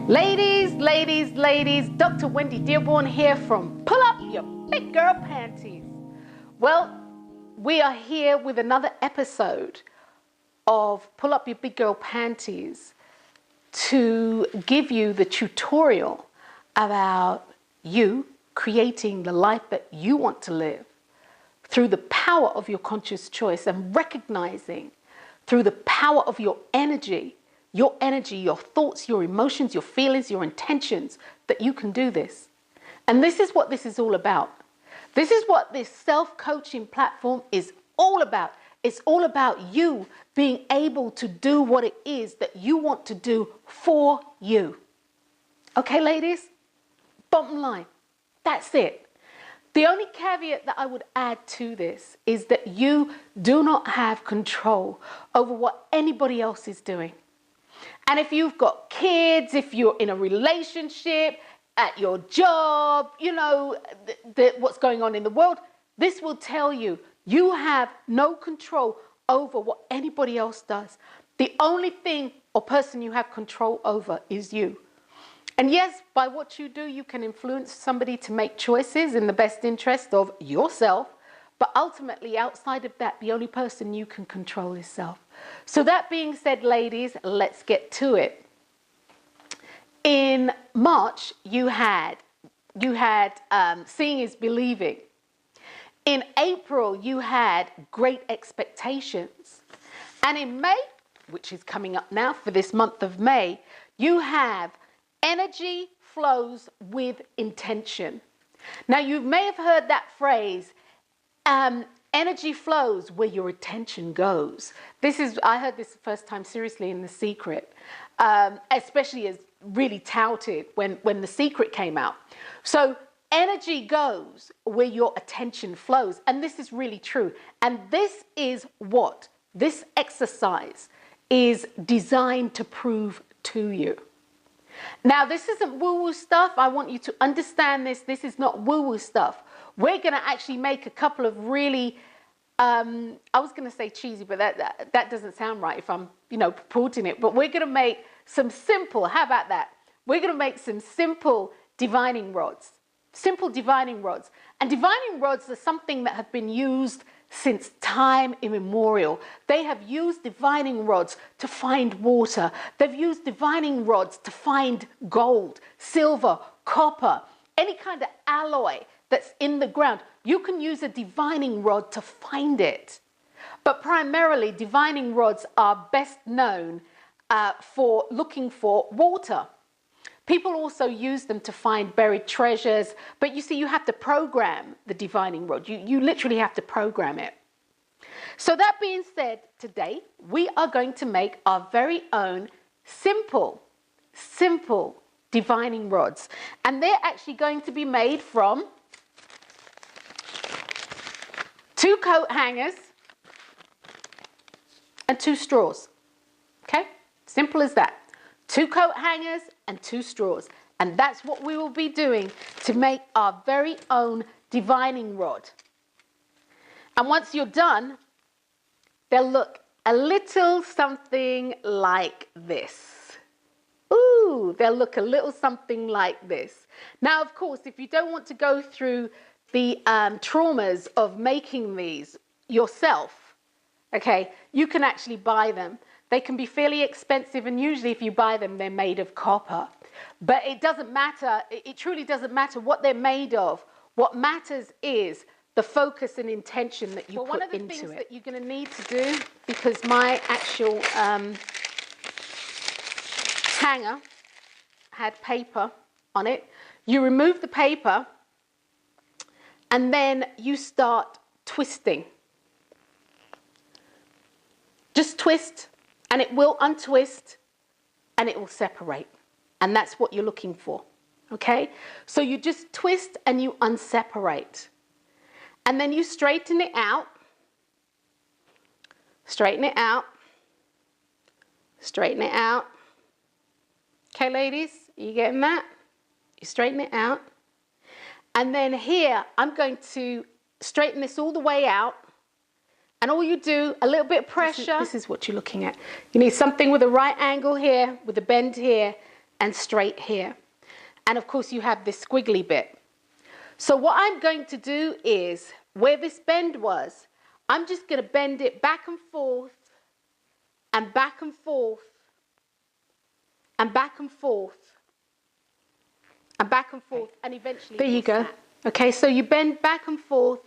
Ladies, Dr. Wendy Dearborn here from Pull Up Your Big Girl Panties. Well, we are here with another episode of Pull Up Your Big Girl Panties to give you the tutorial about you creating the life that you want to live through the power of your conscious choice and recognizing through the power of your energy, your thoughts, your emotions, your feelings, your intentions, that you can do this. And this is what this is all about. This is what this self-coaching platform is all about. It's all about you being able to do what it is that you want to do for you. Okay, ladies? Bottom line, that's it. The only caveat that I would add to this is that you do not have control over what anybody else is doing. And if you've got kids, if you're in a relationship, at your job, you know, what's going on in the world, this will tell you you have no control over what anybody else does. The only thing or person you have control over is you. And yes, by what you do, you can influence somebody to make choices in the best interest of yourself. But ultimately, outside of that, the only person you can control is self. So that being said, ladies, let's get to it. In March, you had Seeing is Believing. In April, you had Great Expectations. And in May, which is coming up now for this month of May, you have Energy Flows with Intention. Now, you may have heard that phrase, energy flows where your attention goes. I heard this the first time seriously in The Secret, especially as really touted when The Secret came out. So energy goes where your attention flows. And this is really true. And this is what this exercise is designed to prove to you. Now, this isn't woo-woo stuff. I want you to understand this. This is not woo-woo stuff. We're going to actually make a couple of really, I was going to say cheesy, but that doesn't sound right if I'm, purporting it. But we're going to make some simple, how about that? We're going to make some simple divining rods. Simple divining rods. And divining rods are something that have been used since time immemorial. They have used divining rods to find water. They've used divining rods to find gold, silver, copper, any kind of alloy that's in the ground. You can use a divining rod to find it. But primarily, divining rods are best known for looking for water. People also use them to find buried treasures, but you see, you have to program the divining rod. You literally have to program it. So that being said, today we are going to make our very own simple divining rods. And they're actually going to be made from 2 coat hangers and 2 straws. Okay? Simple as that. 2 coat hangers and 2 straws. And that's what we will be doing to make our very own divining rod. And once you're done, they'll look a little something like this. Ooh, they'll look a little something like this. Now, of course, if you don't want to go through the traumas of making these yourself, okay, you can actually buy them. They can be fairly expensive, and usually if you buy them, they're made of copper. But it doesn't matter. It truly doesn't matter what they're made of. What matters is the focus and intention that you put into it. One of the things that you're going to need to do, because my actual hanger had paper on it, you remove the paper and then you start twisting. Just twist. And it will untwist and it will separate. And that's what you're looking for. Okay? So you just twist and you unseparate. And then you straighten it out. Straighten it out. Straighten it out. Okay, ladies? Are you getting that? You straighten it out. And then here, I'm going to straighten this all the way out. And all you do, a little bit of pressure. This is what you're looking at. You need something with a right angle here, with a bend here, and straight here. And of course you have this squiggly bit. So what I'm going to do is, where this bend was, I'm just going to bend it back and forth and back and forth and back and forth and back and forth, and eventually there you go. Okay, so you bend back and forth,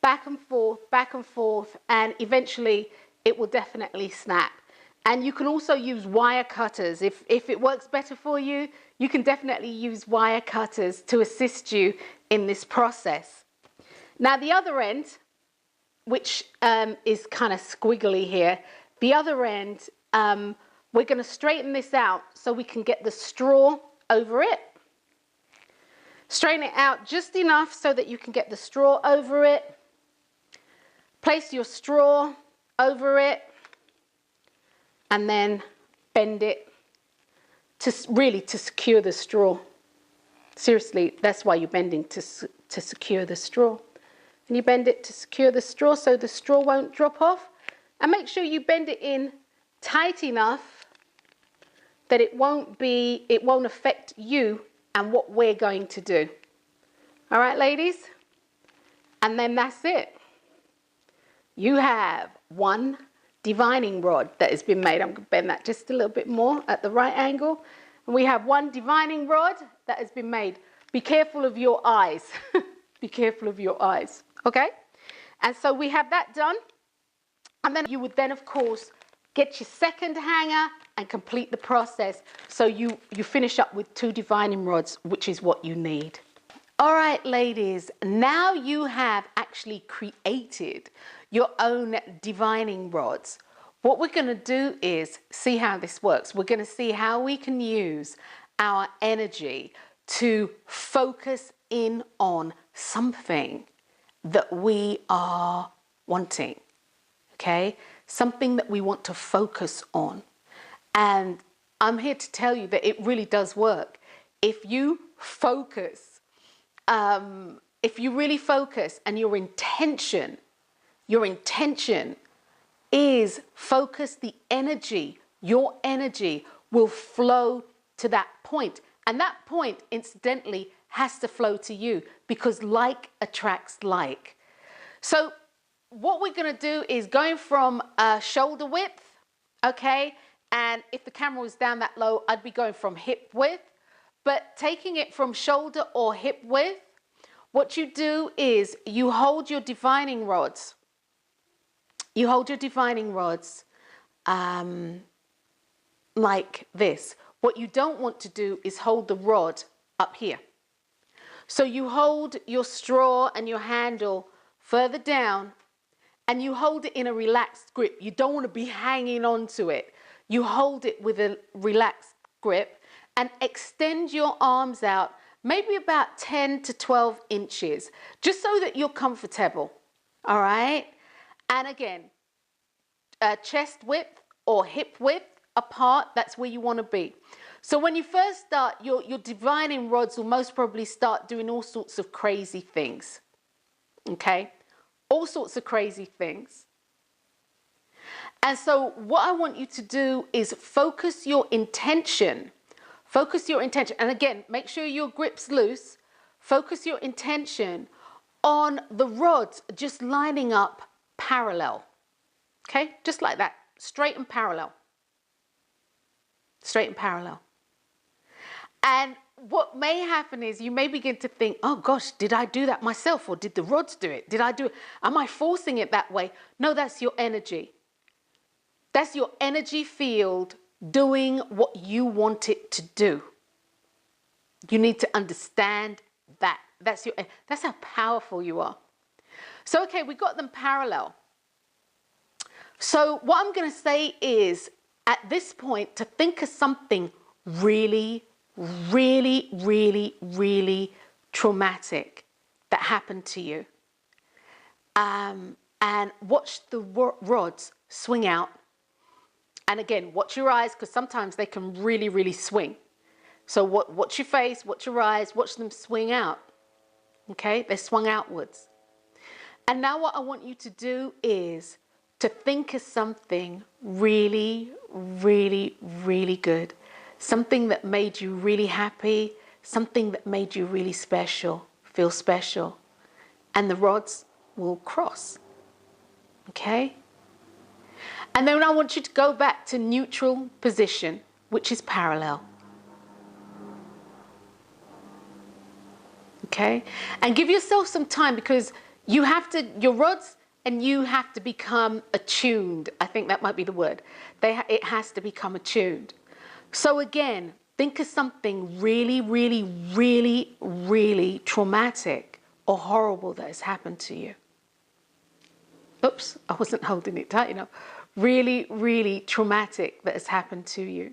back and forth, back and forth, and eventually it will definitely snap. And you can also use wire cutters. If it works better for you, you can definitely use wire cutters to assist you in this process. Now the other end, which is kind of squiggly here, the other end, we're going to straighten this out so we can get the straw over it. Straighten it out just enough so that you can get the straw over it. Place your straw over it and then bend it to really to secure the straw. Seriously, that's why you're bending, to secure the straw. And you bend it to secure the straw so the straw won't drop off. And make sure you bend it in tight enough that it won't affect you and what we're going to do. All right, ladies? And then that's it. You have one divining rod that has been made. I'm going to bend that just a little bit more at the right angle. And we have one divining rod that has been made. Be careful of your eyes. Be careful of your eyes. Okay? And so we have that done. And then you would then, of course, get your second hanger and complete the process. So you finish up with 2 divining rods, which is what you need. All right, ladies, now you have actually created your own divining rods. What we're going to do is see how this works. We're going to see how we can use our energy to focus in on something that we are wanting, okay? Something that we want to focus on. And I'm here to tell you that it really does work. If you focus, if you really focus and your intention is focus, the energy, your energy will flow to that point. And that point, incidentally, has to flow to you because like attracts like. So what we're going to do is going from shoulder width, okay? And if the camera was down that low, I'd be going from hip width. But taking it from shoulder or hip width, what you do is you hold your divining rods. You hold your divining rods like this. What you don't want to do is hold the rod up here. So you hold your straw and your handle further down and you hold it in a relaxed grip. You don't want to be hanging on to it. You hold it with a relaxed grip and extend your arms out maybe about 10 to 12 inches, just so that you're comfortable, all right? And again, chest width or hip width apart, that's where you want to be. So when you first start, your divining rods will most probably start doing all sorts of crazy things, okay? All sorts of crazy things. And so what I want you to do is focus your intention. Focus your intention. And again, make sure your grip's loose. Focus your intention on the rods just lining up parallel. Okay? Just like that. Straight and parallel. Straight and parallel. And what may happen is you may begin to think, oh gosh, did I do that myself? Or did the rods do it? Did I do it? Am I forcing it that way? No, that's your energy. That's your energy field doing what you want it to do. You need to understand that. That's how powerful you are. So, okay, we got them parallel. So what I'm going to say is, at this point, to think of something really, really, really, really traumatic that happened to you. And watch the rods swing out. And again, watch your eyes, because sometimes they can really, really swing. So watch your face, watch your eyes, watch them swing out. Okay, they swung outwards. And now what I want you to do is to think of something really, really, really good something that made you really happy, something that made you really special, feel special. And the rods will cross. Okay? And then I want you to go back to neutral position, which is parallel. Okay? And give yourself some time, because you have to, your rods and you have to become attuned. I think that might be the word. It has to become attuned. So again, think of something really, really, really, really traumatic or horrible that has happened to you. Oops, I wasn't holding it tight enough. Really, really traumatic that has happened to you.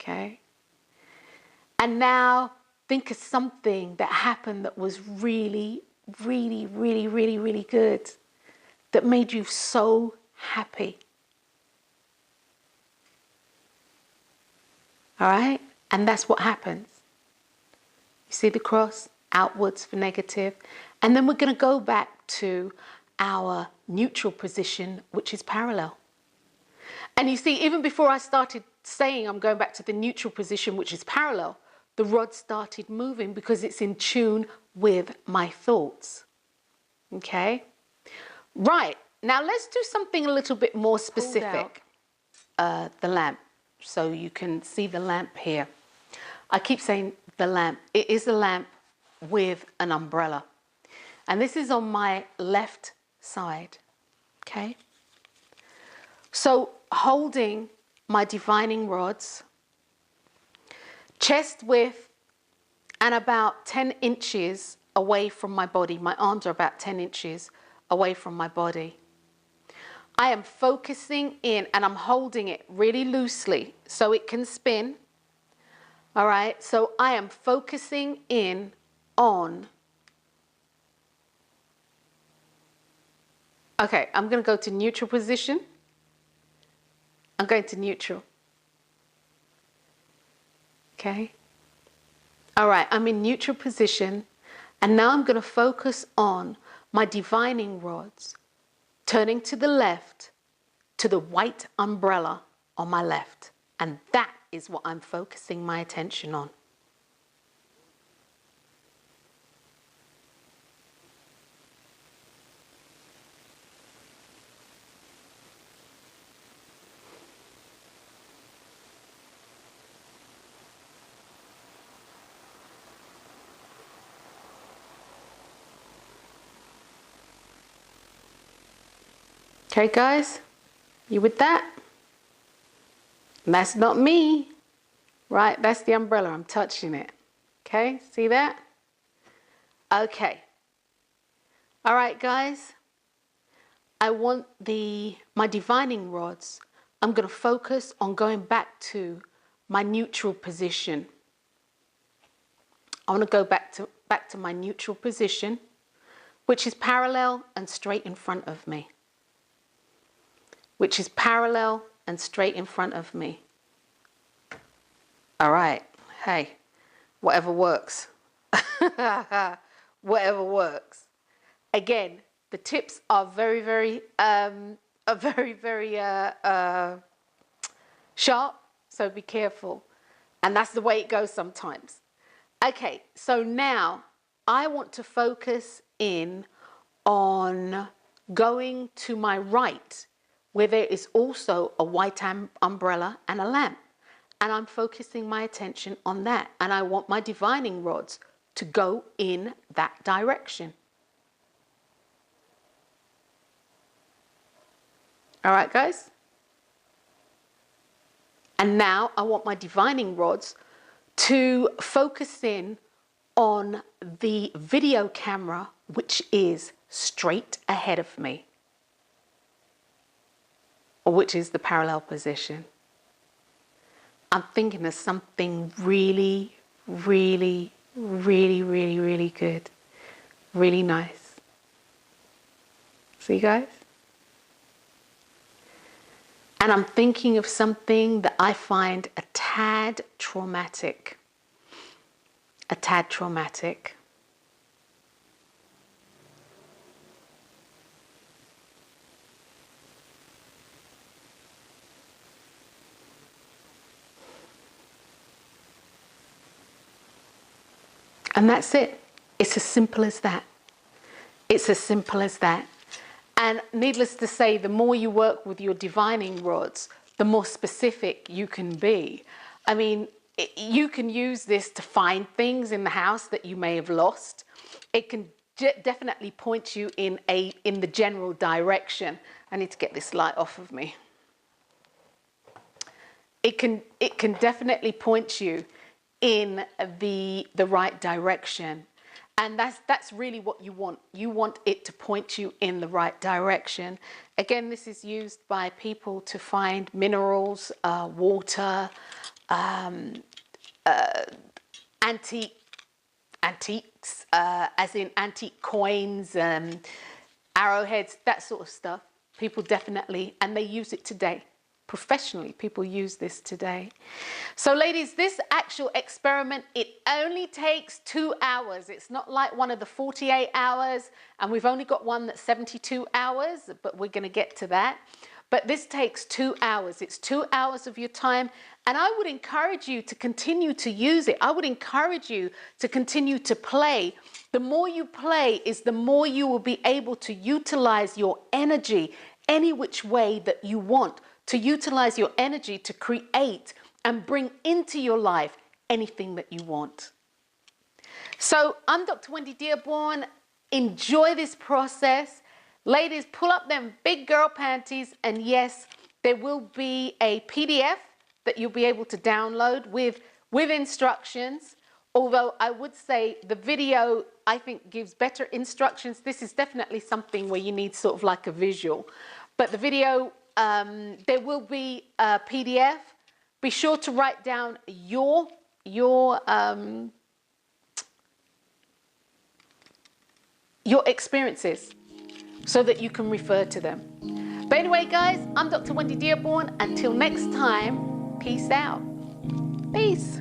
Okay? And now think of something that happened that was really, really, really, really, really good, that made you so happy. All right? And that's what happens. You see the cross? Outwards for negative. And then we're going to go back to our neutral position, which is parallel. And you see, even before I started saying I'm going back to the neutral position, which is parallel, the rod started moving because it's in tune with my thoughts. Okay? Right. Now let's do something a little bit more specific. The lamp. So you can see the lamp here. I keep saying the lamp. It is a lamp with an umbrella. And this is on my left side. Okay? So holding my divining rods, chest width and about 10 inches away from my body. My arms are about 10 inches away from my body. I am focusing in, and I'm holding it really loosely so it can spin. All right, so I am focusing in on. Okay, I'm going to go to neutral position. I'm going to neutral. Okay. All right, I'm in neutral position, and now I'm going to focus on my divining rods, turning to the left to the white umbrella on my left. And that is what I'm focusing my attention on. Okay, guys, you with that? And that's not me, right? That's the umbrella. I'm touching it. Okay, see that? Okay. All right, guys. I want my divining rods. I'm going to focus on going back to my neutral position. I want to go back to my neutral position, which is parallel and straight in front of me. Which is parallel and straight in front of me. All right. Hey, whatever works. Whatever works. Again, the tips are very, very sharp, so be careful. And that's the way it goes sometimes. Okay, so now I want to focus in on going to my right, where there is also a white umbrella and a lamp. And I'm focusing my attention on that. And I want my divining rods to go in that direction. All right, guys? And now I want my divining rods to focus in on the video camera, which is straight ahead of me, or which is the parallel position. I'm thinking of something really, really, really, really, really good. Really nice. See, guys? And I'm thinking of something that I find a tad traumatic. A tad traumatic. And that's it. It's as simple as that. It's as simple as that. And needless to say, the more you work with your divining rods, the more specific you can be. I mean, you can use this to find things in the house that you may have lost. It can definitely point you in the general direction. I need to get this light off of me. It can definitely point you in the right direction. And that's really what you want. You want it to point you in the right direction. Again, this is used by people to find minerals, water, antiques, as in antique coins, arrowheads, that sort of stuff. People definitely, and they use it today. Professionally, people use this today. So ladies, this actual experiment, it only takes 2 hours. It's not like one of the 48 hours, and we've only got one that's 72 hours, but we're going to get to that. But this takes 2 hours. It's 2 hours of your time, and I would encourage you to continue to use it. I would encourage you to continue to play. The more you play is the more you will be able to utilize your energy any which way that you want, to utilize your energy to create and bring into your life anything that you want. So I'm Dr. Wendy Dearborn. Enjoy this process. Ladies, pull up them big girl panties, and yes, there will be a PDF that you'll be able to download with instructions. Although I would say the video, I think, gives better instructions. This is definitely something where you need sort of like a visual. But the video, there will be a PDF. Be sure to write down your experiences so that you can refer to them. But anyway, guys, I'm Dr. Wendy Dearborn. Until next time, peace out. Peace.